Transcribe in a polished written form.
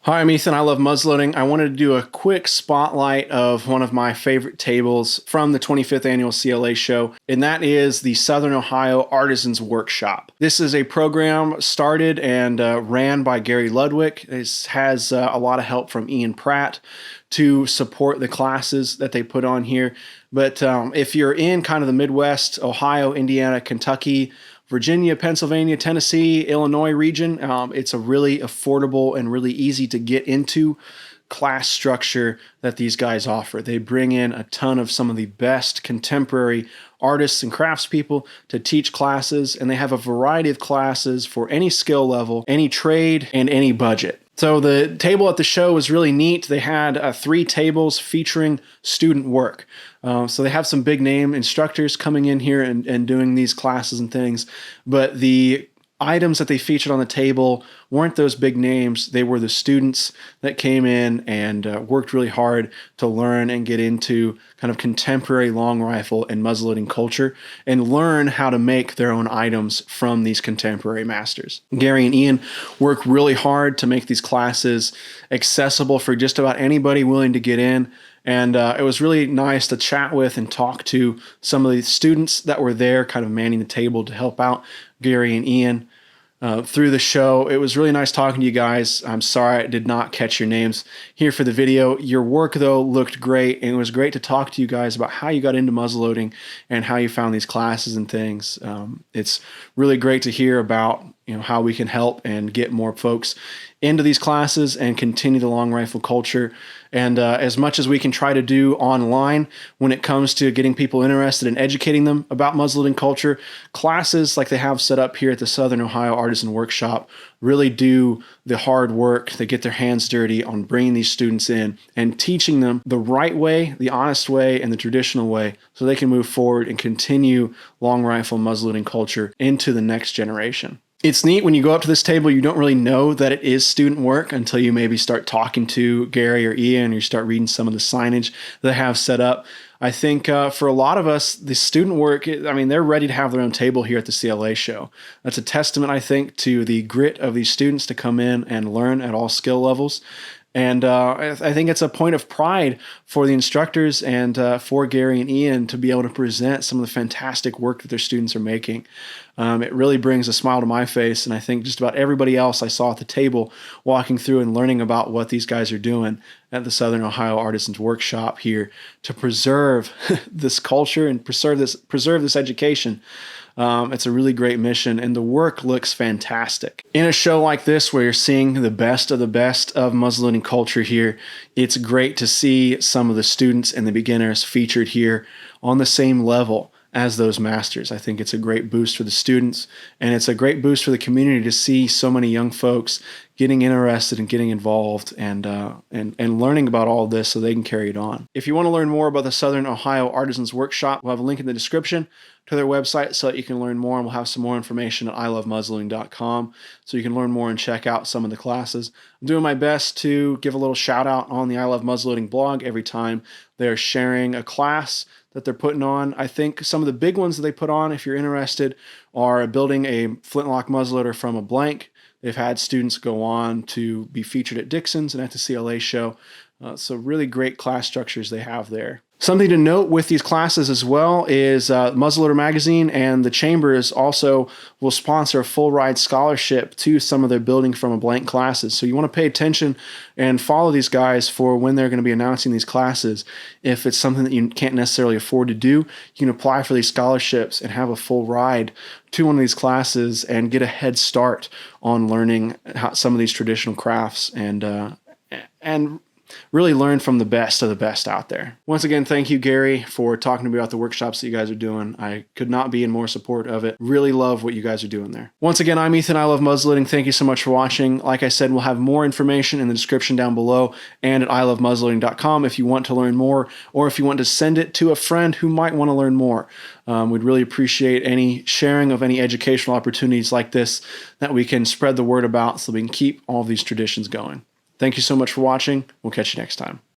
Hi, I'm Ethan. I love muzzleloading. I wanted to do a quick spotlight of one of my favorite tables from the 25th annual CLA show, and that is the Southern Ohio Artisan Workshop. This is a program started and ran by Gary Ludwig. It has a lot of help from Ian Pratt to support the classes that they put on here. But if you're in kind of the Midwest, Ohio, Indiana, Kentucky, Virginia, Pennsylvania, Tennessee, Illinois region, it's a really affordable and really easy to get into class structure that these guys offer. They bring in a ton of some of the best contemporary artists and craftspeople to teach classes, and they have a variety of classes for any skill level, any trade, and any budget. So the table at the show was really neat. They had 3 tables featuring student work. So they have some big name instructors coming in here and doing these classes and things. But the items that they featured on the table weren't those big names. They were the students that came in and worked really hard to learn and get into kind of contemporary long rifle and muzzleloading culture and learn how to make their own items from these contemporary masters. Gary and Ian work really hard to make these classes accessible for just about anybody willing to get in. And it was really nice to chat with and talk to some of the students that were there kind of manning the table to help out Gary and Ian through the show. It was really nice talking to you guys. I'm sorry I did not catch your names here for the video. Your work, though, looked great, and it was great to talk to you guys about how you got into muzzleloading and how you found these classes and things. It's really great to hear about how we can help and get more folks into these classes and continue the long rifle culture. And as much as we can try to do online when it comes to getting people interested in educating them about muzzleloading culture, classes like they have set up here at the Southern Ohio Artisan Workshop really do the hard work. They get their hands dirty on bringing these students in and teaching them the right way, the honest way, and the traditional way so they can move forward and continue long rifle muzzleloading culture into the next generation. It's neat when you go up to this table, you don't really know that it is student work until you maybe start talking to Gary or Ian, or you start reading some of the signage they have set up. I think for a lot of us, the student work, they're ready to have their own table here at the CLA show. That's a testament, I think, to the grit of these students to come in and learn at all skill levels. And I think it's a point of pride for the instructors and for Gary and Ian to be able to present some of the fantastic work that their students are making. It really brings a smile to my face, and I think just about everybody else I saw at the table walking through and learning about what these guys are doing at the Southern Ohio Artisans Workshop here to preserve this culture and preserve this education. It's a really great mission, and the work looks fantastic. In a show like this where you're seeing the best of muzzleloading culture here, it's great to see some of the students and the beginners featured here on the same level as those masters. I think it's a great boost for the students, and it's a great boost for the community to see so many young folks getting interested and getting involved and learning about all of this so they can carry it on. If you want to learn more about the Southern Ohio Artisans Workshop, we'll have a link in the description to their website so that you can learn more, and we'll have some more information at ilovemuzzleloading.com so you can learn more and check out some of the classes. I'm doing my best to give a little shout out on the I Love Muzzleloading blog every time they're sharing a class that they're putting on. I think some of the big ones that they put on, if you're interested, are building a flintlock muzzleloader from a blank. They've had students go on to be featured at Dixon's and at the CLA show. So really great class structures they have there. Something to note with these classes as well is Muzzleloader Magazine and the Chambers also will sponsor a full ride scholarship to some of their building from a blank classes. So you want to pay attention and follow these guys for when they're going to be announcing these classes. If it's something that you can't necessarily afford to do, you can apply for these scholarships and have a full ride to one of these classes and get a head start on learning how some of these traditional crafts and really learn from the best of the best out there. Once again, thank you, Gary, for talking to me about the workshops that you guys are doing. I could not be in more support of it. Really love what you guys are doing there. Once again, I'm Ethan. I love muzzleloading. Thank you so much for watching. Like I said, we'll have more information in the description down below and at ilovemuzzleloading.com if you want to learn more or if you want to send it to a friend who might want to learn more. We'd really appreciate any sharing of any educational opportunities like this that we can spread the word about so we can keep all of these traditions going. Thank you so much for watching. We'll catch you next time.